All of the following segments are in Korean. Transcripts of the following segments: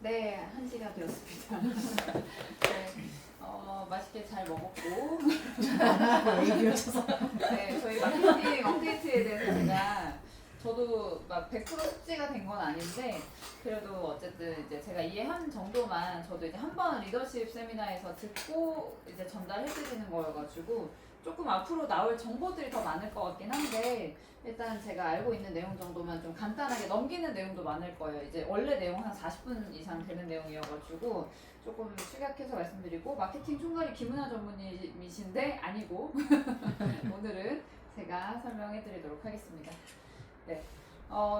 네, 1시가 되었습니다. 네, 맛있게 잘 먹었고. 얘기하셔서. 네, 저희 마케팅 업데이트에 대해서 저도 막 100% 숙지가 된 건 아닌데, 그래도 어쨌든 이제 제가 이해한 정도만 저도 이제 한 번 리더십 세미나에서 듣고 이제 전달해드리는 거여가지고 조금 앞으로 나올 정보들이 더 많을 것 같긴 한데, 일단 제가 알고 있는 내용 정도만 좀 간단하게 넘기는 내용도 많을 거예요. 이제 원래 내용 한 40분 이상 되는 내용이어가지고 조금 축약해서 말씀드리고, 마케팅 총괄이 김은하 전무님이신데 아니고 오늘은 제가 설명해 드리도록 하겠습니다. 네.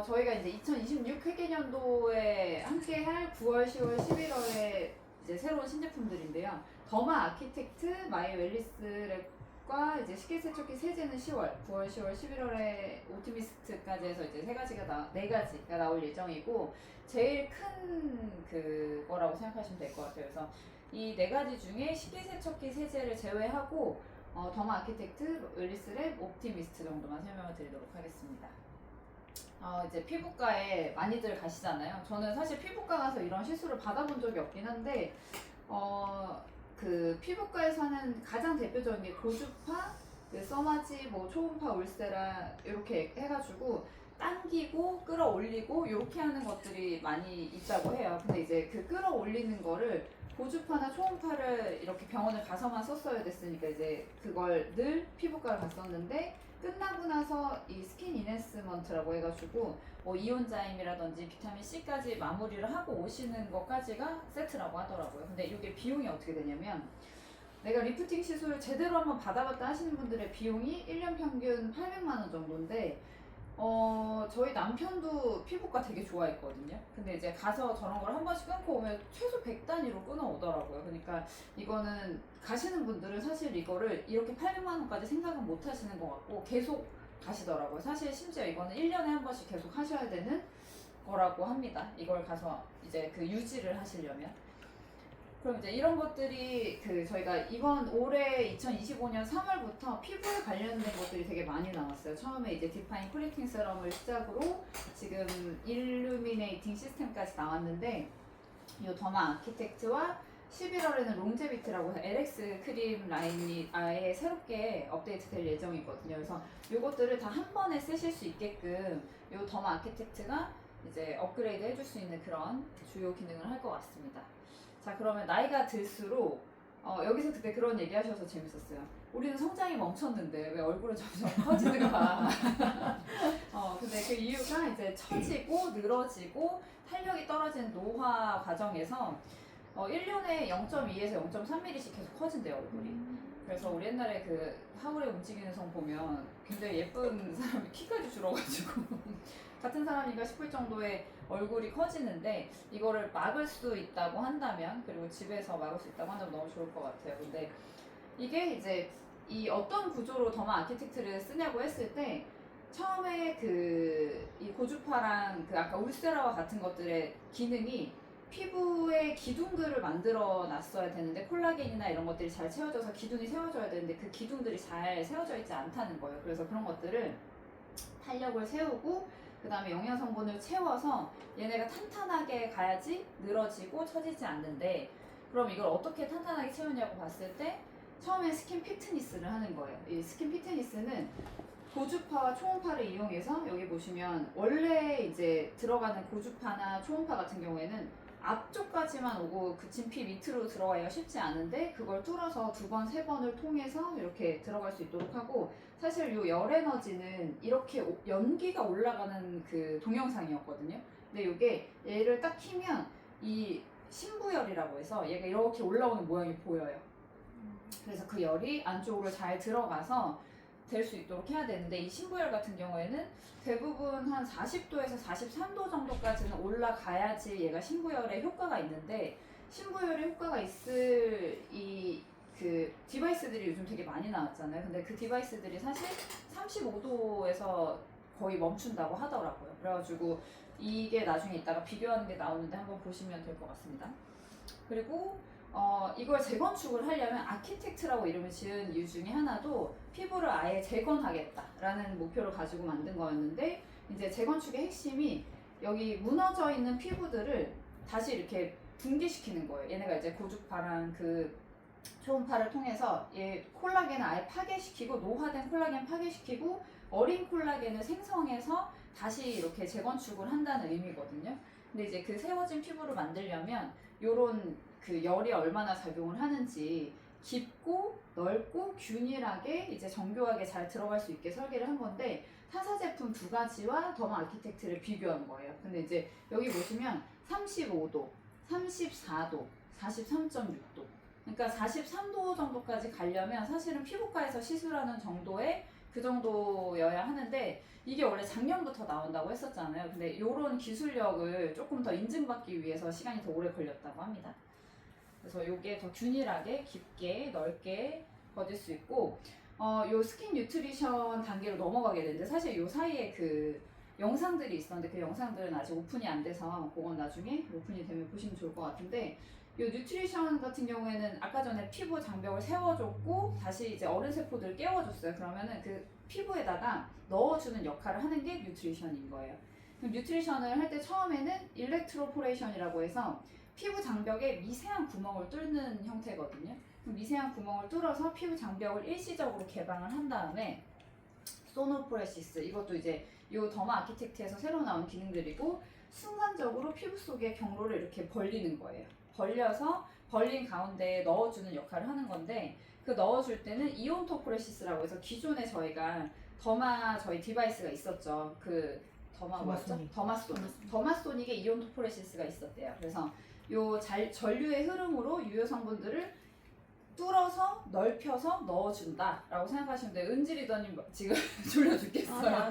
저희가 이제 2026 회계년도에 함께 할 9월, 10월, 11월에 이제 새로운 신제품들인데요. 더마 아키텍트, 마이 웰리스랩과 이제 식기세척기 세제는 10월, 9월, 10월, 11월에 오티미스트까지 해서 이제 네 가지가 나올 예정이고, 제일 큰 그거라고 생각하시면 될 것 같아요. 그래서 이 네 가지 중에 식기세척기 세제를 제외하고 더마 아키텍트, 웰리스랩, 옵티미스트 정도만 설명을 드리도록 하겠습니다. 이제 피부과에 많이들 가시잖아요. 저는 사실 피부과 가서 이런 실수를 받아본 적이 없긴 한데, 그 피부과에서 하는 가장 대표적인 게 고주파, 써마지, 뭐 초음파, 울세라 이렇게 해가지고 당기고 끌어올리고 이렇게 하는 것들이 많이 있다고 해요. 근데 이제 그 끌어올리는 거를 고주파나 초음파를 이렇게 병원을 가서만 썼어야 됐으니까 이제 그걸 늘 피부과를 갔었는데, 끝나고 나서 이 스킨 이넨스먼트라고 해가지고 뭐 이온자임이라든지 비타민 C까지 마무리를 하고 오시는 것까지가 세트라고 하더라고요. 근데 이게 비용이 어떻게 되냐면, 내가 리프팅 시술을 제대로 한번 받아봤다 하시는 분들의 비용이 1년 평균 800만 원 정도인데, 저희 남편도 피부과 되게 좋아했거든요. 근데 이제 가서 저런 걸 한 번씩 끊고 오면 최소 100단위로 끊어오더라고요. 그러니까 이거는 가시는 분들은 사실 이거를 이렇게 800만 원까지 생각은 못 하시는 것 같고 계속 가시더라고요. 사실 심지어 이거는 1년에 한 번씩 계속 하셔야 되는 거라고 합니다. 이걸 가서 이제 유지를 하시려면. 그럼 이제 이런 것들이 저희가 이번 올해 2025년 3월부터 피부에 관련된 것들이 되게 많이 나왔어요. 처음에 이제 디파인 쿨리팅 세럼을 시작으로 지금 일루미네이팅 시스템까지 나왔는데, 이 더마 아키텍트와 11월에는 롱제비트라고 해서 LX 크림 라인이 아예 새롭게 업데이트 될 예정이거든요. 그래서 이것들을 다 한 번에 쓰실 수 있게끔 이 더마 아키텍트가 이제 업그레이드 해줄 수 있는 그런 주요 기능을 할 것 같습니다. 자, 그러면 나이가 들수록 여기서 그때 그런 얘기 하셔서 재밌었어요. 우리는 성장이 멈췄는데 왜 얼굴은 점점 커지는가. 근데 그 이유가 이제 처지고 늘어지고 탄력이 떨어지는 노화 과정에서 1년에 0.2에서 0.3mm씩 계속 커진대요, 얼굴이. 그래서 우리 옛날에 하울의 움직이는 성 보면 굉장히 예쁜 사람이 키까지 줄어가지고 같은 사람인가 싶을 정도의 얼굴이 커지는데, 이거를 막을 수 있다고 한다면, 그리고 집에서 막을 수 있다고 한다면 너무 좋을 것 같아요. 근데 이게 이제 이 어떤 구조로 더마 아키텍트를 쓰냐고 했을 때, 처음에 이 고주파랑 아까 울세라와 같은 것들의 기능이 피부의 기둥들을 만들어 놨어야 되는데, 콜라겐이나 이런 것들이 잘 채워져서 기둥이 세워져야 되는데 그 기둥들이 잘 세워져 있지 않다는 거예요. 그래서 그런 것들을 탄력을 세우고 그 다음에 영양 성분을 채워서 얘네가 탄탄하게 가야지 늘어지고 처지지 않는데, 그럼 이걸 어떻게 탄탄하게 채우냐고 봤을 때 처음에 스킨 피트니스를 하는 거예요. 이 스킨 피트니스는 고주파와 초음파를 이용해서, 여기 보시면 원래 이제 들어가는 고주파나 초음파 같은 경우에는 앞쪽까지만 오고 그친 피 밑으로 들어가기가 쉽지 않은데, 그걸 뚫어서 2번, 3번을 통해서 이렇게 들어갈 수 있도록 하고, 사실 이 열 에너지는 이렇게 연기가 올라가는 동영상이었거든요. 근데 이게 얘를 딱 키면 이 신부열이라고 해서 얘가 이렇게 올라오는 모양이 보여요. 그래서 그 열이 안쪽으로 잘 들어가서 될 수 있도록 해야 되는데, 이 신부열 같은 경우에는 대부분 한 40도에서 43도 정도까지는 올라가야지 얘가 신부열에 효과가 있는데, 신부열에 효과가 있을 디바이스들이 요즘 되게 많이 나왔잖아요. 근데 그 디바이스들이 사실 35도에서 거의 멈춘다고 하더라고요. 그래가지고 이게 나중에 이따가 비교하는 게 나오는데 한번 보시면 될 것 같습니다. 그리고 이걸 재건축을 하려면 아키텍트라고 이름을 지은 이유 중에 하나도 피부를 아예 재건하겠다라는 목표를 가지고 만든 거였는데, 이제 재건축의 핵심이 여기 무너져 있는 피부들을 다시 이렇게 분기시키는 거예요. 얘네가 이제 고주파랑 그 초음파를 통해서 얘 콜라겐을 아예 파괴시키고 노화된 콜라겐 파괴시키고 어린 콜라겐을 생성해서 다시 이렇게 재건축을 한다는 의미거든요. 근데 이제 그 세워진 피부를 만들려면 요런 그 열이 얼마나 작용을 하는지 깊고 넓고 균일하게 이제 정교하게 잘 들어갈 수 있게 설계를 한 건데 타사 제품 두 가지와 더마 아키텍트를 비교한 거예요. 근데 이제 여기 보시면 35도, 34도, 43.6도. 그러니까 43도 정도까지 가려면 사실은 피부과에서 시술하는 정도의 그 정도여야 하는데 이게 원래 작년부터 나온다고 했었잖아요. 근데 이런 기술력을 조금 더 인증받기 위해서 시간이 더 오래 걸렸다고 합니다. 그래서 이게 더 균일하게 깊게 넓게 퍼질 수 있고 요 스킨 뉴트리션 단계로 넘어가게 되는데 사실 요 사이에 그 영상들이 있었는데 그 영상들은 아직 오픈이 안 돼서 그건 나중에 오픈이 되면 보시면 좋을 것 같은데 이 뉴트리션 같은 경우에는 아까 전에 피부 장벽을 세워줬고 다시 이제 어른 세포들을 깨워줬어요. 그러면은 그 피부에다가 넣어주는 역할을 하는 게 뉴트리션인 거예요. 그럼 뉴트리션을 할 때 처음에는 일렉트로포레이션이라고 해서 피부 장벽에 미세한 구멍을 뚫는 형태거든요. 그럼 미세한 구멍을 뚫어서 피부 장벽을 일시적으로 개방을 한 다음에 소노포레시스 이것도 이제 요 더마 아키텍트에서 새로 나온 기능들이고 순간적으로 피부 속의 경로를 이렇게 벌리는 거예요. 벌려서 벌린 가운데에 넣어주는 역할을 하는 건데 그 넣어줄 때는 이온토포레시스라고 해서 기존에 저희가 더마 저희 디바이스가 있었죠. 그 더마 뭐였죠? 더마소닉에 이온토포레시스가 있었대요. 그래서 요 전류의 흐름으로 유효 성분들을 뚫어서 넓혀서 넣어준다 라고 생각하시면 돼요. 은지리더님 지금 졸려 죽겠어요.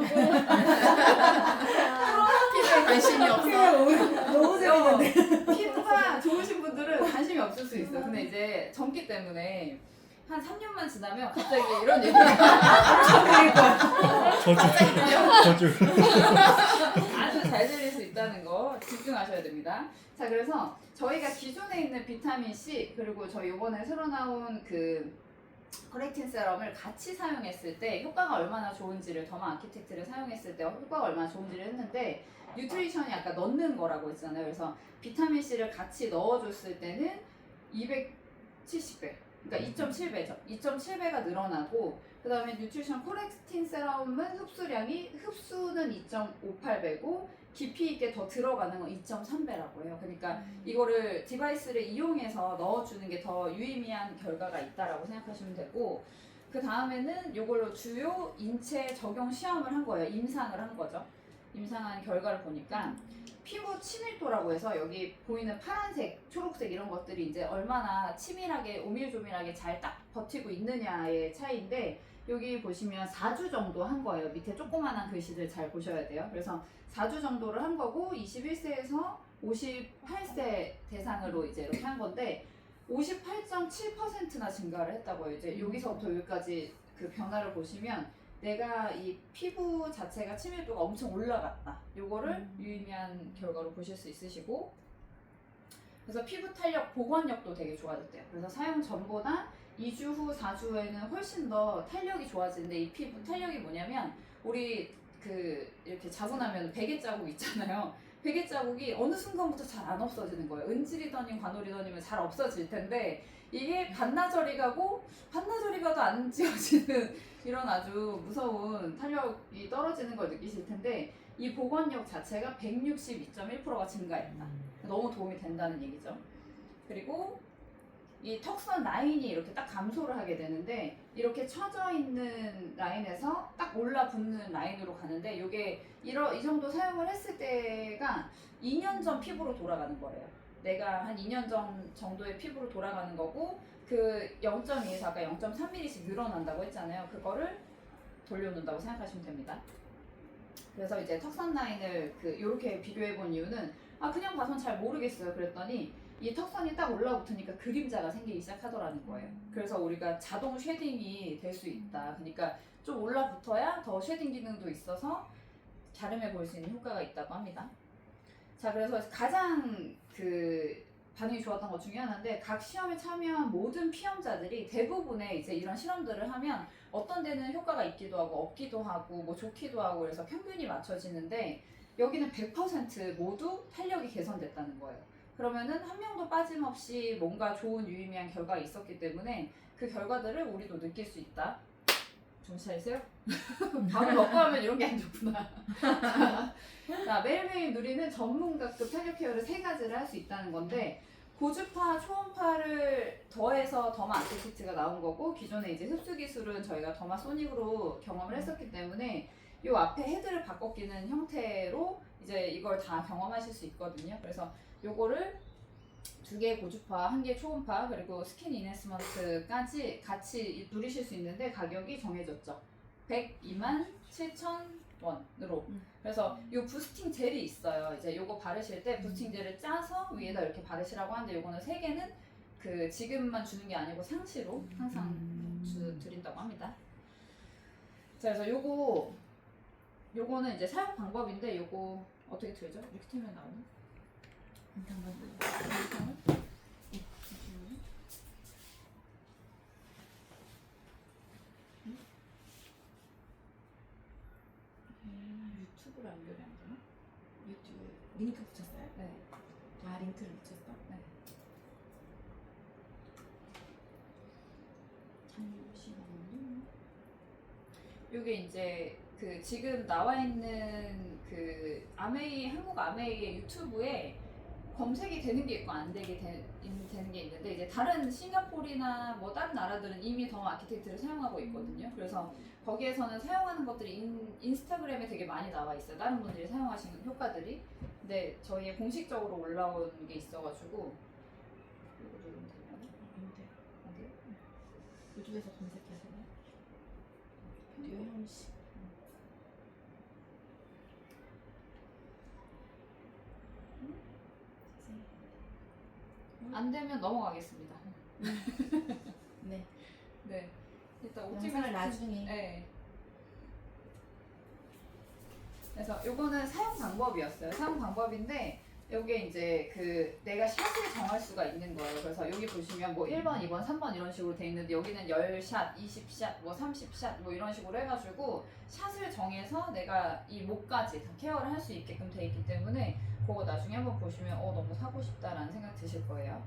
피부에 관심이 없어. 너무 재밌는데. 피부가 좋으신 분들은 관심이 없을 수 있어요. 근데 이제 젊기 때문에 한 3년만 지나면 갑자기 이런 얘기가 저주. 아주 잘 들릴 수 있다는 거 집중하셔야 됩니다. 자, 그래서 저희가 기존에 있는 비타민 C 그리고 저희 이번에 새로 나온 그 코렉틴 세럼을 같이 사용했을 때 효과가 얼마나 좋은지를 더마 아키텍트를 사용했을 때 효과가 얼마나 좋은지를 했는데 뉴트리션이 아까 넣는 거라고 했잖아요. 그래서 비타민 C를 같이 넣어줬을 때는 270배 그러니까 2.7배죠. 2.7배가 늘어나고 그 다음에 뉴트리션 코렉틴 세럼은 흡수는 2.58배고 깊이 있게 더 들어가는 건 2.3배라고 해요. 그러니까 이거를 디바이스를 이용해서 넣어주는 게 더 유의미한 결과가 있다라고 생각하시면 되고 그 다음에는 이걸로 주요 인체 적용 시험을 한 거예요. 임상을 한 거죠. 임상한 결과를 보니까 피부 친밀도라고 해서 여기 보이는 파란색, 초록색 이런 것들이 이제 얼마나 치밀하게 오밀조밀하게 잘 딱 버티고 있느냐의 차이인데 여기 보시면 4주 정도 한 거예요. 밑에 조그만한 글씨들 잘 보셔야 돼요. 그래서 4주 정도를 한 거고 21세에서 58세 대상으로 이제 이렇게 한 건데 58.7%나 증가를 했다고요. 이제 여기서부터 여기까지 그 변화를 보시면 내가 이 피부 자체가 친밀도가 엄청 올라갔다. 요거를 유의미한 결과로 보실 수 있으시고 그래서 피부 탄력, 복원력도 되게 좋아졌대요. 그래서 사용 전보다 2주 후, 4주 후에는 훨씬 더 탄력이 좋아지는데 이 피부 탄력이 뭐냐면 우리 그 이렇게 자고 나면 베개 자국 있잖아요. 베개 자국이 어느 순간부터 잘 안 없어지는 거예요. 은지리더님, 관오리더님은 잘 없어질 텐데 이게 반나절이 가도 안 지워지는 이런 아주 무서운 탄력이 떨어지는 걸 느끼실 텐데 이 복원력 자체가 162.1%가 증가했다. 너무 도움이 된다는 얘기죠. 그리고 이 턱선 라인이 이렇게 딱 감소를 하게 되는데 이렇게 처져 있는 라인에서 딱 올라붙는 라인으로 가는데 이게 이 정도 사용을 했을 때가 2년 전 피부로 돌아가는 거예요. 내가 한 2년 전 정도의 피부로 돌아가는 거고 그 0.2에서 아까 0.3mm씩 늘어난다고 했잖아요. 그거를 돌려놓는다고 생각하시면 됩니다. 그래서 이제 턱선 라인을 이렇게 비교해 본 이유는 그냥 봐선 잘 모르겠어요. 그랬더니 이 턱선이 딱 올라붙으니까 그림자가 생기기 시작하더라는 거예요. 그래서 우리가 자동 쉐딩이 될 수 있다. 그러니까 좀 올라붙어야 더 쉐딩 기능도 있어서 갸름해 보일 수 있는 효과가 있다고 합니다. 자, 그래서 가장 반응이 좋았던 것 중에 하나인데 각 시험에 참여한 모든 피험자들이 대부분의 이제 이런 실험들을 하면 어떤 데는 효과가 있기도 하고 없기도 하고 뭐 좋기도 하고 그래서 평균이 맞춰지는데 여기는 100% 모두 탄력이 개선됐다는 거예요. 그러면은 한 명도 빠짐없이 뭔가 좋은 유의미한 결과가 있었기 때문에 그 결과들을 우리도 느낄 수 있다. 정신 차리세요? 밥을 먹고 하면 이런 게 안 좋구나. 자, 매일매일 누리는 전문가급 탄력 케어를 3가지를 할 수 있다는 건데 고주파, 초음파를 더해서 더마 아티스트가 나온 거고 기존에 이제 흡수 기술은 저희가 더마 소닉으로 경험을 했었기 때문에 이 앞에 헤드를 바꿔 끼는 형태로 이제 이걸 다 경험하실 수 있거든요. 그래서 요거를 2개 고주파, 1개 초음파, 그리고 스킨 이네스먼트까지 같이 누리실 수 있는데 가격이 정해졌죠. 127,000원으로. 그래서 요 부스팅 젤이 있어요. 이제 요거 바르실 때 부스팅 젤을 짜서 위에다 이렇게 바르시라고 하는데 요거는 3개는 그 지금만 주는 게 아니고 상시로 항상 드린다고 합니다. 자, 그래서 요거는 이제 사용 방법인데 요거 어떻게 들죠? 이렇게 틀면 나오나? 유튜브로 연결이 안 되나? 유튜브 링크 붙였어요? 네. 아 링크를 붙였어? 네. 잠시만요. 요게 이제 그 지금 나와 있는 그 한국 아메이의 유튜브에 검색이 되는 게 있고 안 되게 되는 게 있는데 이제 다른 싱가포르나 뭐 다른 나라들은 이미 더 아키텍트를 사용하고 있거든요. 그래서 거기에서는 사용하는 것들이 인스타그램에 되게 많이 나와 있어요. 다른 분들이 사용하시는 효과들이. 근데 저희의 공식적으로 올라온 게 있어가지고 이거 누르면 되나요? 안 돼. 안 돼요? 유튜브에서 검색해야 되나? 비디오 형식. 안 되면 넘어가겠습니다. 네. 네. 일단 영상을 나중에. 네. 그래서 요거는 사용 방법이었어요. 사용 방법인데 요게 이제 그 내가 샷을 정할 수가 있는 거예요. 그래서 여기 보시면 뭐 1번, 2번, 3번 이런 식으로 돼 있는데 여기는 10샷, 20샷, 뭐 30샷 뭐 이런 식으로 해가지고 샷을 정해서 내가 이 목까지 다 케어를 할 수 있게끔 돼 있기 때문에 그거 나중에 한번 보시면 너무 사고 싶다라는 생각 드실 거예요.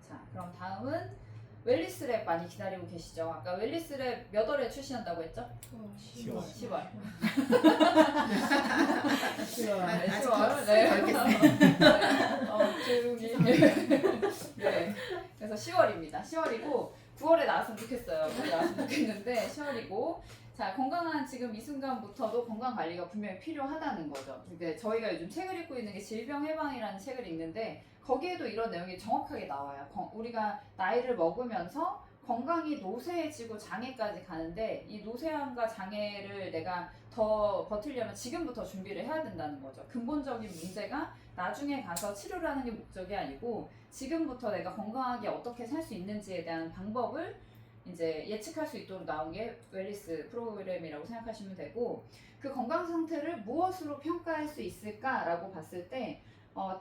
자, 그럼 다음은 웰리스랩 많이 기다리고 계시죠? 아까 웰리스랩 몇 월에 출시한다고 했죠? 10월. 10월. 10월. 네, 아직 10월. 조용히. 네. 그래서 10월입니다. 10월이고 9월에 나왔으면 좋겠어요. 9월에 나왔으면 좋겠는데 10월이고 자, 건강한 지금 이 순간부터도 건강 관리가 분명히 필요하다는 거죠. 근데 저희가 요즘 책을 읽고 있는 게 질병 해방이라는 책을 읽는데 거기에도 이런 내용이 정확하게 나와요. 우리가 나이를 먹으면서 건강이 노쇠해지고 장애까지 가는데 이 노쇠함과 장애를 내가 더 버티려면 지금부터 준비를 해야 된다는 거죠. 근본적인 문제가 나중에 가서 치료를 하는 게 목적이 아니고 지금부터 내가 건강하게 어떻게 살 수 있는지에 대한 방법을 이제 예측할 수 있도록 나온 게 웰리스 프로그램이라고 생각하시면 되고 그 건강 상태를 무엇으로 평가할 수 있을까라고 봤을 때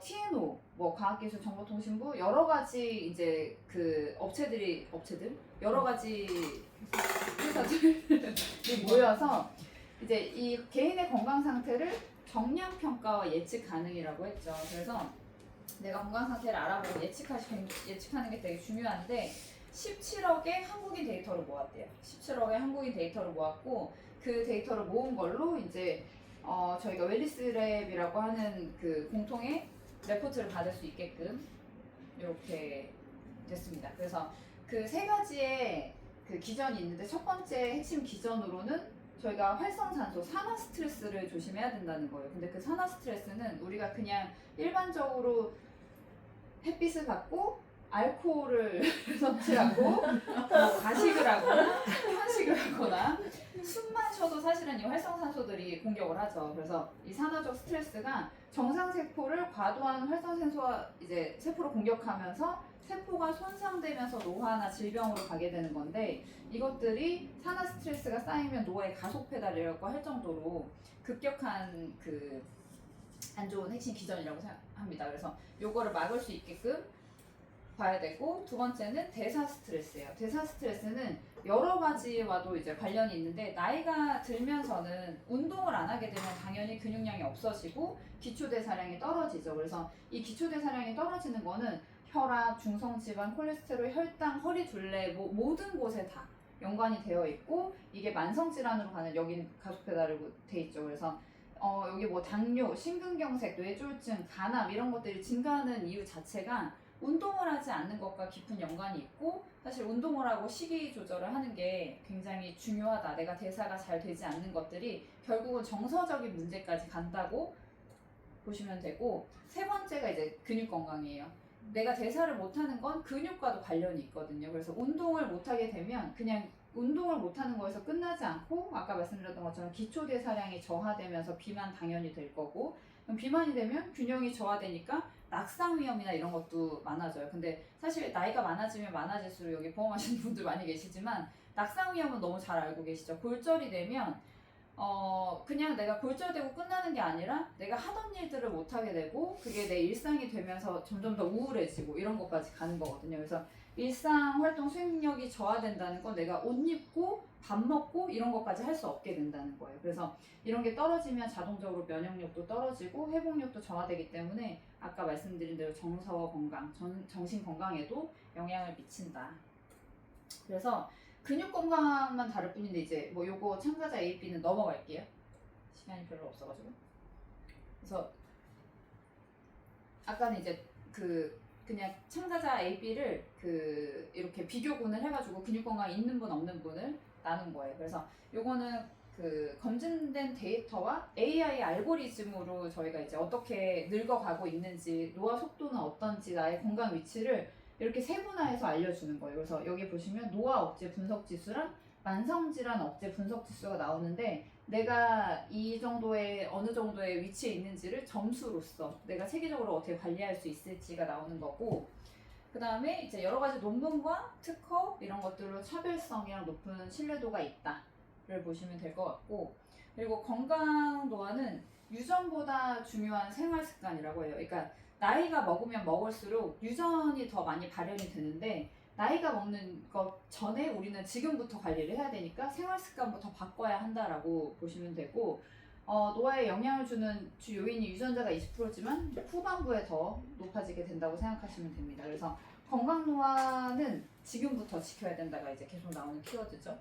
TNO, 뭐 과학기술정보통신부 여러 가지 이제 그 업체들 여러 가지 회사들이 모여서 이제 이 개인의 건강 상태를 정량 평가와 예측 가능이라고 했죠. 그래서 내가 건강 상태를 알아보고 예측하는 게 되게 중요한데 17억의 한국인 데이터를 모았대요. 17억의 한국인 데이터를 모았고 그 데이터를 모은 걸로 이제 저희가 웰리스랩이라고 하는 그 공통의 레포트를 받을 수 있게끔 이렇게 됐습니다. 그래서 그 3가지의 그 기전이 있는데 첫 번째 핵심 기전으로는 저희가 활성산소, 산화 스트레스를 조심해야 된다는 거예요. 근데 그 산화 스트레스는 우리가 그냥 일반적으로 햇빛을 받고 알코올을 섭취하고 뭐 가식을 하거나 편식을 하거나 숨만 쉬어도 사실은 이 활성산소들이 공격을 하죠. 그래서 이 산화적 스트레스가 정상세포를 과도한 활성산소와 이제 세포를 공격하면서 세포가 손상되면서 노화나 질병으로 가게 되는 건데 이것들이 산화 스트레스가 쌓이면 노화의 가속 페달이라고 할 정도로 급격한 그 안 좋은 핵심 기전이라고 생각합니다. 그래서 요거를 막을 수 있게끔 봐야 되고, 두 번째는 대사 스트레스예요. 대사 스트레스는 여러 가지와도 이제 관련이 있는데, 나이가 들면서는 운동을 안 하게 되면 당연히 근육량이 없어지고 기초대사량이 떨어지죠. 그래서 이 기초대사량이 떨어지는 거는 혈압, 중성지방, 콜레스테롤, 혈당, 허리둘레 모든 곳에 다 연관이 되어 있고, 이게 만성질환으로 가는, 여긴 가속 페달이고 돼 있죠. 그래서 여기 뭐 당뇨, 심근경색, 뇌졸중, 간암 이런 것들이 증가하는 이유 자체가 운동을 하지 않는 것과 깊은 연관이 있고, 사실 운동을 하고 식이 조절을 하는 게 굉장히 중요하다. 내가 대사가 잘 되지 않는 것들이 결국은 정서적인 문제까지 간다고 보시면 되고, 세 번째가 이제 근육 건강이에요. 내가 대사를 못하는 건 근육과도 관련이 있거든요. 그래서 운동을 못하게 되면 그냥 운동을 못하는 거에서 끝나지 않고, 아까 말씀드렸던 것처럼 기초대사량이 저하되면서 비만 당연히 될 거고, 그럼 비만이 되면 균형이 저하되니까 낙상 위험이나 이런 것도 많아져요. 근데 사실 나이가 많아지면 많아질수록, 여기 보험하시는 분들 많이 계시지만 낙상 위험은 너무 잘 알고 계시죠. 골절이 되면 그냥 내가 골절되고 끝나는 게 아니라 내가 하던 일들을 못하게 되고, 그게 내 일상이 되면서 점점 더 우울해지고 이런 것까지 가는 거거든요. 그래서 일상 활동 수행력이 저하된다는 건 내가 옷 입고 밥 먹고 이런 것까지 할 수 없게 된다는 거예요. 그래서 이런 게 떨어지면 자동적으로 면역력도 떨어지고 회복력도 저하되기 때문에 아까 말씀드린 대로 정서 건강, 정신 건강에도 영향을 미친다. 그래서 근육 건강만 다를 뿐인데, 이제 뭐 요거 참가자 A, B는 넘어갈게요. 시간이 별로 없어가지고. 그래서 아까는 이제 그냥 참가자 A, B를 이렇게 비교군을 해가지고 근육 건강이 있는 분 없는 분을 나눈 거예요. 그래서 요거는 검증된 데이터와 AI 알고리즘으로 저희가 이제 어떻게 늙어가고 있는지, 노화 속도는 어떤지, 나의 건강 위치를 이렇게 세분화해서 알려주는 거예요. 그래서 여기 보시면 노화 억제 분석 지수랑 만성질환 억제 분석 지수가 나오는데, 내가 이 정도의 어느 정도의 위치에 있는지를 점수로서 내가 체계적으로 어떻게 관리할 수 있을지가 나오는 거고, 그 다음에 이제 여러 가지 논문과 특허 이런 것들로 차별성이랑 높은 신뢰도가 있다를 보시면 될 것 같고, 그리고 건강 노화는 유전보다 중요한 생활 습관이라고 해요. 그러니까 나이가 먹으면 먹을수록 유전이 더 많이 발현이 되는데, 나이가 먹는 것 전에 우리는 지금부터 관리를 해야 되니까 생활 습관부터 바꿔야 한다라고 보시면 되고, 노화에 영향을 주는 주 요인이 유전자가 20%지만 후반부에 더 높아지게 된다고 생각하시면 됩니다. 그래서 건강 노화는 지금부터 지켜야 된다가 이제 계속 나오는 키워드죠.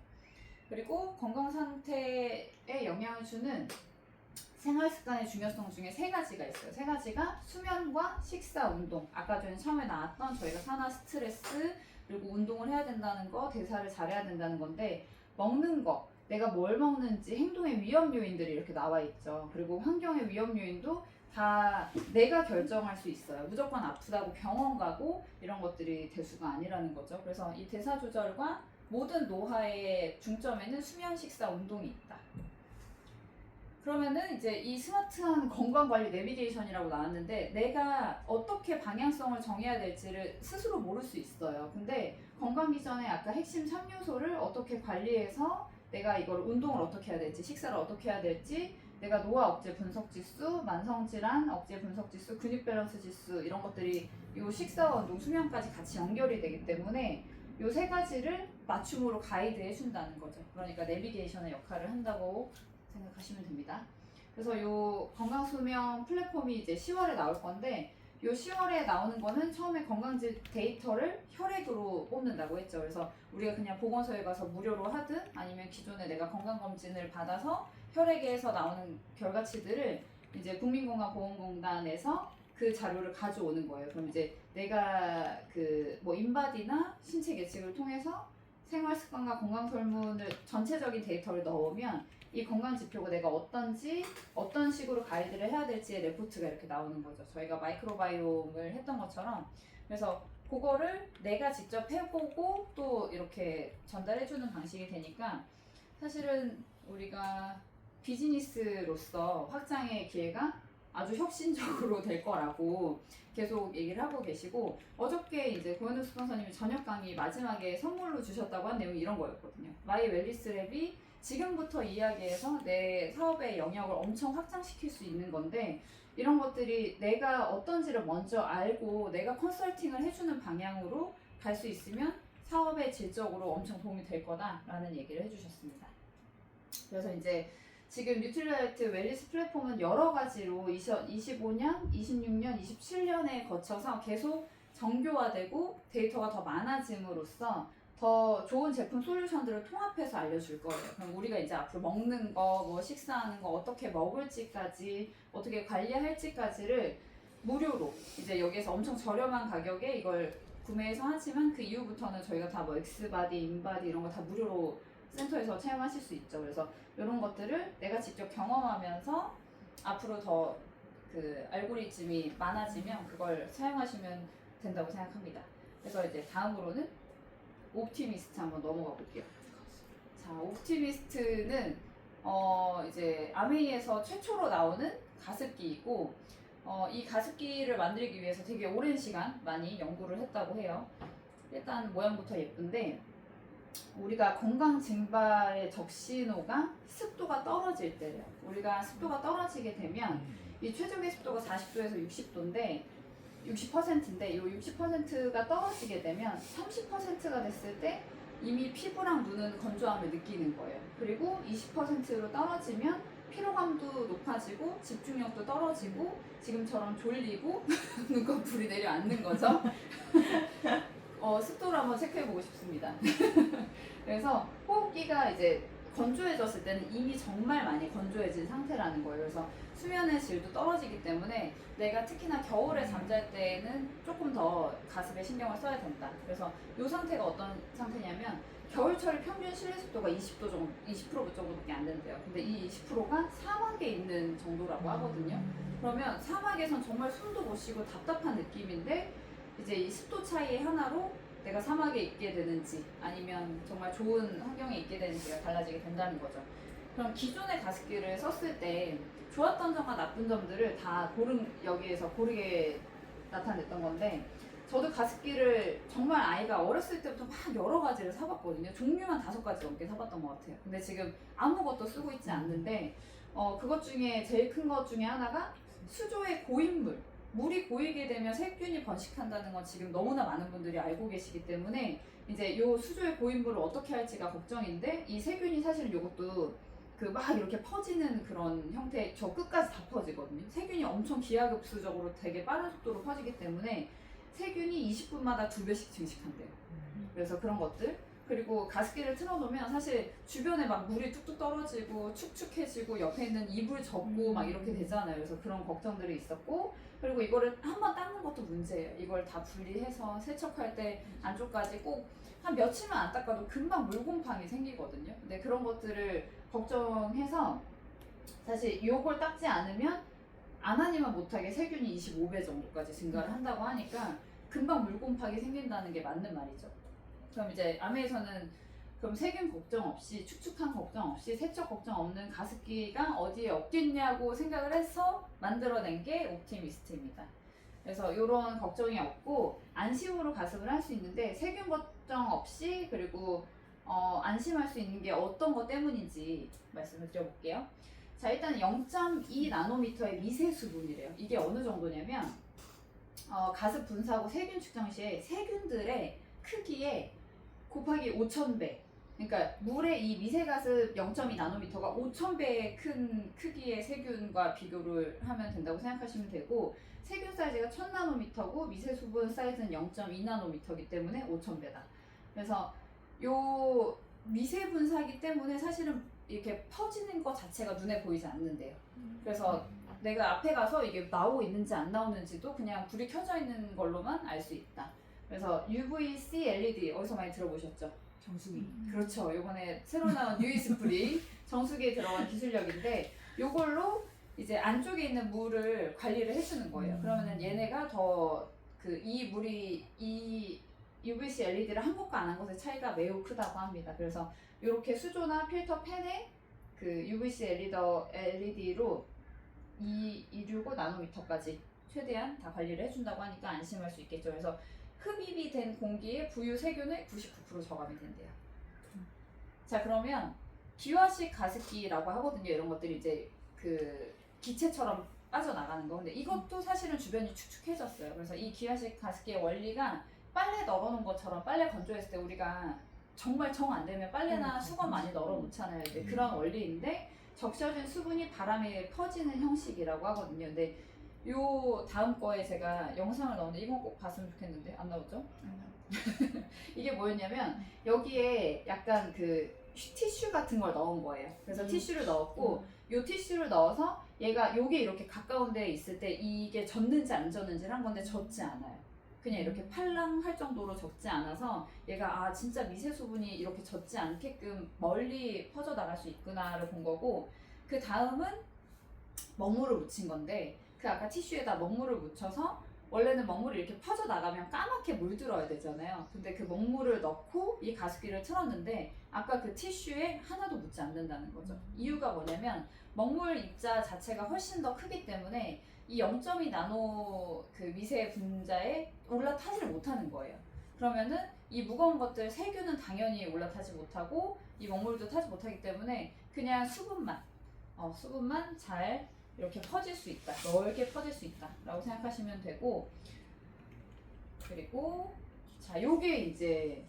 그리고 건강 상태에 영향을 주는 생활 습관의 중요성 중에 세 가지가 있어요. 세 가지가 수면과 식사, 운동. 아까 전에 처음에 나왔던 저희가 산화 스트레스, 그리고 운동을 해야 된다는 거, 대사를 잘해야 된다는 건데, 먹는 거, 내가 뭘 먹는지, 행동의 위험 요인들이 이렇게 나와 있죠. 그리고 환경의 위험 요인도 다 내가 결정할 수 있어요. 무조건 아프다고 병원 가고 이런 것들이 대수가 아니라는 거죠. 그래서 이 대사 조절과 모든 노화의 중점에는 수면, 식사, 운동이 있다. 그러면은 이제 이 스마트한 건강관리 내비게이션이라고 나왔는데, 내가 어떻게 방향성을 정해야 될지를 스스로 모를 수 있어요. 근데 건강 비전의 아까 핵심 3요소를 어떻게 관리해서 내가 이걸 운동을 어떻게 해야 될지, 식사를 어떻게 해야 될지, 내가 노화 억제 분석 지수, 만성질환 억제 분석 지수, 근육 밸런스 지수 이런 것들이 요 식사와 운동, 수면까지 같이 연결이 되기 때문에 요 세 가지를 맞춤으로 가이드해 준다는 거죠. 그러니까 내비게이션의 역할을 한다고 생각하시면 됩니다. 그래서 요 건강수명 플랫폼이 이제 10월에 나올 건데, 요 10월에 나오는 거는 처음에 건강지 데이터를 혈액으로 뽑는다고 했죠. 그래서 우리가 그냥 보건소에 가서 무료로 하든, 아니면 기존에 내가 건강검진을 받아서 혈액에서 나오는 결과치들을 이제 국민건강보험공단에서 그 자료를 가져오는 거예요. 그럼 이제 내가 뭐 인바디나 신체 계측을 통해서 생활 습관과 건강 설문을 전체적인 데이터를 넣으면 이 건강 지표가 내가 어떤지, 어떤 식으로 가이드를 해야 될지의 레포트가 이렇게 나오는 거죠. 저희가 마이크로바이옴을 했던 것처럼. 그래서 그거를 내가 직접 해보고 또 이렇게 전달해주는 방식이 되니까, 사실은 우리가 비즈니스로서 확장의 기회가 아주 혁신적으로 될 거라고 계속 얘기를 하고 계시고, 어저께 이제 고현우 스폰서님이 저녁 강의 마지막에 선물로 주셨다고 한 내용이 이런 거였거든요. 마이 웰리스 랩이 지금부터 이야기해서 내 사업의 영역을 엄청 확장시킬 수 있는 건데 이런 것들이 내가 어떤지를 먼저 알고 내가 컨설팅을 해주는 방향으로 갈 수 있으면 사업의 질적으로 엄청 도움이 될 거다라는 얘기를 해주셨습니다. 그래서 이제 지금 뉴트리라이트 웰리스 플랫폼은 여러 가지로 2025년, 26년, 27년에 거쳐서 계속 정교화되고 데이터가 더 많아짐으로써 더 좋은 제품 솔루션들을 통합해서 알려줄 거예요. 그럼 우리가 이제 앞으로 먹는 거, 뭐 식사하는 거, 어떻게 먹을지까지, 어떻게 관리할지까지를 무료로 이제 여기에서 엄청 저렴한 가격에 이걸 구매해서 하지만 그 이후부터는 저희가 다 뭐 엑스바디, 인바디 이런 거 다 무료로 센터에서 체험하실 수 있죠. 그래서 이런 것들을 내가 직접 경험하면서 앞으로 더 그 알고리즘이 많아지면 그걸 사용하시면 된다고 생각합니다. 그래서 이제 다음으로는 옵티미스트 한번 넘어가 볼게요. 자, 옵티미스트는 이제 아메이에서 최초로 나오는 가습기이고 이 가습기를 만들기 위해서 되게 오랜 시간 많이 연구를 했다고 해요. 일단 모양부터 예쁜데 우리가 건강 증발의 적신호가 습도가 떨어질 때래요. 우리가 습도가 떨어지게 되면 이 최적의 습도가 40도에서 60도인데 60%인데 이 60%가 떨어지게 되면 30%가 됐을 때 이미 피부랑 눈은 건조함을 느끼는 거예요. 그리고 20%로 떨어지면 피로감도 높아지고 집중력도 떨어지고 지금처럼 졸리고 눈꺼풀이 내려앉는 거죠. 습도를 한번 체크해보고 싶습니다. 그래서 호흡기가 이제 건조해졌을 때는 이미 정말 많이 건조해진 상태라는 거예요. 그래서 수면의 질도 떨어지기 때문에 내가 특히나 겨울에 잠잘 때는 조금 더 가습에 신경을 써야 된다. 그래서 이 상태가 어떤 상태냐면 겨울철 평균 실내 습도가 20% 정도밖에 안 된대요. 근데 이 20%가 사막에 있는 정도라고 하거든요. 그러면 사막에선 정말 숨도 못 쉬고 답답한 느낌인데 이제 이 습도 차이 하나로 내가 사막에 있게 되는지 아니면 정말 좋은 환경에 있게 되는지가 달라지게 된다는 거죠. 그럼 기존의 가습기를 썼을 때 좋았던 점과 나쁜 점들을 다 여기에서 고르게 나타냈던 건데 저도 가습기를 정말 아이가 어렸을 때부터 막 여러 가지를 사봤거든요. 종류만 5가지 넘게 사봤던 것 같아요. 근데 지금 아무것도 쓰고 있지 않는데 그것 중에 제일 큰 것 중에 하나가 수조의 고인물. 물이 고이게 되면 세균이 번식한다는 건 지금 너무나 많은 분들이 알고 계시기 때문에 이제 요 수조의 고인물을 어떻게 할지가 걱정인데 이 세균이 사실은 요것도 그 막 이렇게 퍼지는 그런 형태 저 끝까지 다 퍼지거든요. 세균이 엄청 기하급수적으로 되게 빠른 속도로 퍼지기 때문에 세균이 20분마다 2배씩 증식한대요. 그래서 그런 것들 그리고 가습기를 틀어놓으면 사실 주변에 막 물이 뚝뚝 떨어지고 축축해지고 옆에 있는 이불 젖고 막 이렇게 되잖아요. 그래서 그런 걱정들이 있었고 그리고 이거를 한번 닦는 것도 문제예요. 이걸 다 분리해서 세척할 때 안쪽까지 꼭 한 며칠만 안 닦아도 금방 물곰팡이 생기거든요. 근데 그런 것들을 걱정해서 사실 이걸 닦지 않으면 안 하니만 못하게 세균이 25배 정도까지 증가를 한다고 하니까 금방 물곰팡이 생긴다는 게 맞는 말이죠. 그럼 이제 아메에서는 그럼 세균 걱정 없이 축축한 걱정 없이 세척 걱정 없는 가습기가 어디에 없겠냐고 생각을 해서 만들어낸 게 옵티미스트입니다. 그래서 이런 걱정이 없고 안심으로 가습을 할 수 있는데 세균 걱정 없이 그리고 안심할 수 있는 게 어떤 것 때문인지 말씀을 드려볼게요. 자, 일단 0.2 나노미터의 미세 수분이래요. 이게 어느 정도냐면 가습 분사하고 세균 측정 시에 세균들의 크기에 곱하기 5,000배. 그러니까 물의 이 미세가습 0.2 나노미터가 5,000배의 큰 크기의 세균과 비교를 하면 된다고 생각하시면 되고 세균 사이즈가 1000나노미터고 미세 수분 사이즈는 0.2 나노미터이기 때문에 5,000배다. 그래서 요 미세 분사이기 때문에 사실은 이렇게 퍼지는 것 자체가 눈에 보이지 않는데요. 그래서 내가 앞에 가서 이게 나오고 있는지 안 나오는지도 그냥 불이 켜져 있는 걸로만 알 수 있다. 그래서 UVC LED 어디서 많이 들어보셨죠? 정수기. 그렇죠. 요번에 새로 나온 유이스프리 정수기에 들어간 기술력인데 요걸로 이제 안쪽에 있는 물을 관리를 해주는 거예요. 그러면은 얘네가 더 이 물이 이 UVC LED를 한 곳과 안 한 곳의 차이가 매우 크다고 합니다. 그래서 이렇게 수조나 필터 팬에 그 UVC LED로 265 나노미터까지 최대한 다 관리를 해준다고 하니까 안심할 수 있겠죠. 그래서 흡입이 된 공기에 부유 세균의 99% 저감이 된대요. 자, 그러면 기화식 가습기라고 하거든요. 이런 것들이 이제 그 기체처럼 빠져나가는 거. 근데 이것도 사실은 주변이 축축해졌어요. 그래서 이 기화식 가습기의 원리가 빨래 널어놓은 것처럼 빨래 건조했을 때 우리가 정말 정 안 되면 빨래나 수건 많이 널어놓잖아요. 근데 그런 원리인데 적셔진 수분이 바람에 퍼지는 형식이라고 하거든요. 근데 요 다음 거에 제가 영상을 넣었는데 이건 꼭 봤으면 좋겠는데 안 나오죠? 이게 뭐였냐면 여기에 약간 그 티슈 같은 걸 넣은 거예요. 그래서 티슈를 넣었고 요 티슈를 넣어서 얘가 요게 이렇게 가까운 데에 있을 때 이게 젖는지 안 젖는지를 한 건데 젖지 않아요. 그냥 이렇게 팔랑할 정도로 젖지 않아서 얘가 아 진짜 미세 수분이 이렇게 젖지 않게끔 멀리 퍼져 나갈 수 있구나를 본 거고, 그 다음은 먹물을 묻힌 건데 그 아까 티슈에다 먹물을 묻혀서 원래는 먹물이 이렇게 퍼져 나가면 까맣게 물들어야 되잖아요. 근데 그 먹물을 넣고 이 가습기를 틀었는데 아까 그 티슈에 하나도 묻지 않는다는 거죠. 이유가 뭐냐면 먹물 입자 자체가 훨씬 더 크기 때문에 이 0.2 나노 그 미세 분자에 올라타지를 못하는 거예요. 그러면은 이 무거운 것들 세균은 당연히 올라타지 못하고 이 먹물도 타지 못하기 때문에 그냥 수분만 잘 이렇게 퍼질 수 있다, 넓게 퍼질 수 있다 라고 생각하시면 되고, 그리고 자 요게 이제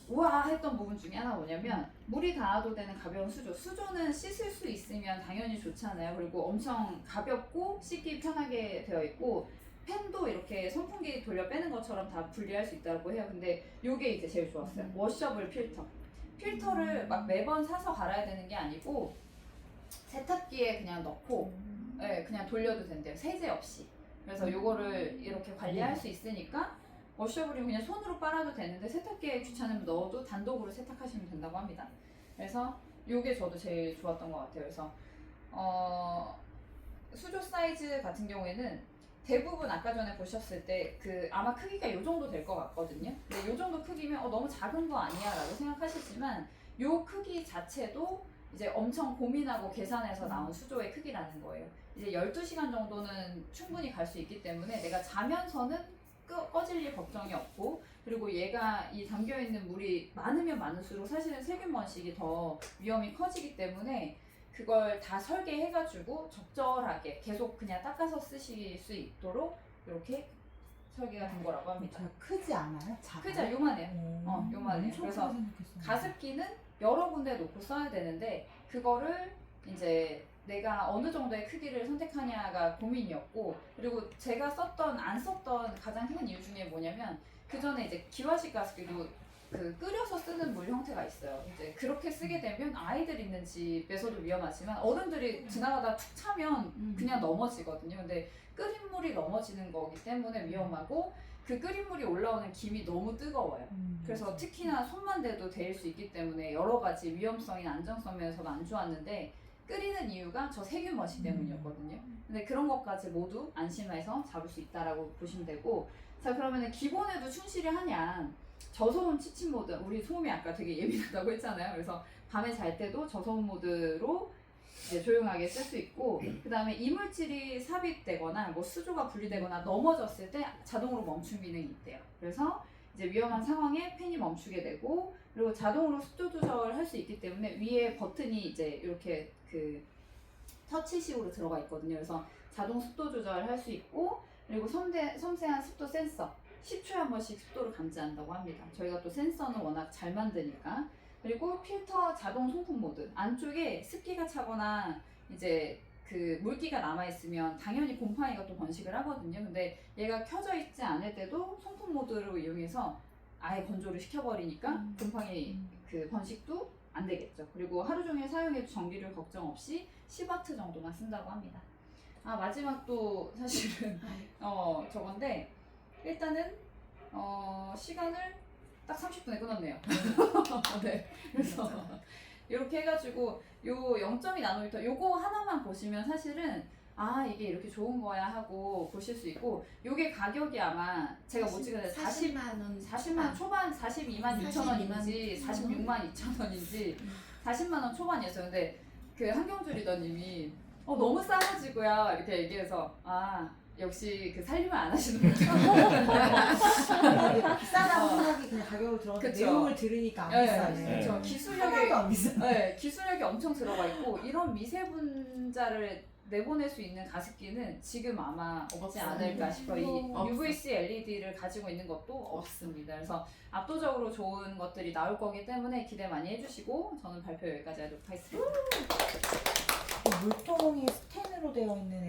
우와 했던 부분 중에 하나 뭐냐면 물이 닿아도 되는 가벼운 수조는 씻을 수 있으면 당연히 좋잖아요. 그리고 엄청 가볍고 씻기 편하게 되어 있고 팬도 이렇게 선풍기 돌려 빼는 것처럼 다 분리할 수 있다고 해요. 근데 요게 이제 제일 좋았어요. 워셔블 필터를 막 매번 사서 갈아야 되는 게 아니고 세탁기에 그냥 넣고 네, 그냥 돌려도 된대요. 세제 없이. 그래서 요거를 이렇게 관리할 수 있으니까 워셔블이 그냥 손으로 빨아도 되는데 세탁기에 귀찮으면 넣어도 단독으로 세탁하시면 된다고 합니다. 그래서 요게 저도 제일 좋았던 것 같아요. 그래서 수조 사이즈 같은 경우에는 대부분 아까 전에 보셨을 때 그 아마 크기가 요 정도 될 것 같거든요. 근데 요 정도 크기면 너무 작은 거 아니야 라고 생각하시지만 요 크기 자체도 이제 엄청 고민하고 계산해서 나온 수조의 크기라는 거예요. 이제 12시간 정도는 충분히 갈 수 있기 때문에 내가 자면서는 꺼질 일 걱정이 없고, 그리고 얘가 이 담겨있는 물이 많으면 많을수록 사실은 세균 번식이 더 위험이 커지기 때문에 그걸 다 설계해가지고 적절하게 계속 그냥 닦아서 쓰실 수 있도록 이렇게 설계가 된 거라고 합니다. 크지 않아요? 작아요? 크죠? 요만해요. 요만해요. 그래서 가습기는 여러 군데 놓고 써야 되는데 그거를 이제 내가 어느 정도의 크기를 선택하냐가 고민이었고, 그리고 제가 안 썼던 가장 큰 이유 중에 뭐냐면 그 전에 이제 기화식 가습기도 그 끓여서 쓰는 물 형태가 있어요. 이제 그렇게 쓰게 되면 아이들 있는 집에서도 위험하지만 어른들이 지나가다 툭 차면 그냥 넘어지거든요. 근데 끓인 물이 넘어지는 거기 때문에 위험하고 그 끓인 물이 올라오는 김이 너무 뜨거워요. 그래서 특히나 손만 대도 데일 수 있기 때문에 여러 가지 위험성이나 안정성 면에서도 안 좋았는데 끓이는 이유가 저 세균 번식 때문이었거든요. 근데 그런 것까지 모두 안심해서 잡을 수 있다라고 보시면 되고, 자 그러면은 기본에도 충실히 하냐? 저소음 치침 모드, 우리 소음이 아까 되게 예민하다고 했잖아요. 그래서 밤에 잘 때도 저소음 모드로 이제 조용하게 쓸 수 있고, 그 다음에 이물질이 삽입되거나 뭐 수조가 분리되거나 넘어졌을 때 자동으로 멈춤 기능이 있대요. 그래서 이제 위험한 상황에 팬이 멈추게 되고, 그리고 자동으로 습도 조절을 할 수 있기 때문에 위에 버튼이 이제 이렇게 그 터치식으로 들어가 있거든요. 그래서 자동 습도 조절을 할 수 있고, 그리고 섬세한 습도 센서 10초에 한 번씩 습도를 감지한다고 합니다. 저희가 또 센서는 워낙 잘 만드니까. 그리고 필터 자동 송풍 모드, 안쪽에 습기가 차거나 이제 그 물기가 남아있으면 당연히 곰팡이가 또 번식을 하거든요. 근데 얘가 켜져 있지 않을 때도 송풍 모드로 이용해서 아예 건조를 시켜버리니까 곰팡이 그 번식도 안 되겠죠. 그리고 하루 종일 사용해도 전기료 걱정 없이 10W 정도만 쓴다고 합니다. 아 마지막 또 사실은 저건데 일단은 시간을 딱 30분에 끊었네요. 네. 그래서 이렇게 해가지고 요 0.2 나노미터 요거 하나만 보시면 사실은 아 이게 이렇게 좋은 거야 하고 보실 수 있고, 요게 가격이 아마 제가 못 찍었는데 40만 원 40만 초반 42만 2천 원인지 46만 2천 원인지 40만 원 초반이었어요. 근데 그 한경주 리더님이 너무 싸가지고요 이렇게 얘기해서 아 역시 그 살림을 안 하시는 분들. 비싸다고 생각이 그냥 가격을 들어서 그쵸. 내용을 들으니까 안 네, 비싸네. 그렇죠. 하나도 기술력이 안 비싸. 네, 기술력이 엄청 들어가 있고 이런 미세분자를 내보낼 수 있는 가습기는 지금 아마 없지 없어요. 않을까 싶어요. 이 없어요. UVC LED를 가지고 있는 것도 없습니다. 그래서 압도적으로 좋은 것들이 나올 거기 때문에 기대 많이 해주시고 저는 발표 여기까지 하도록 하겠습니다. 물통이 스텐으로 되어 있는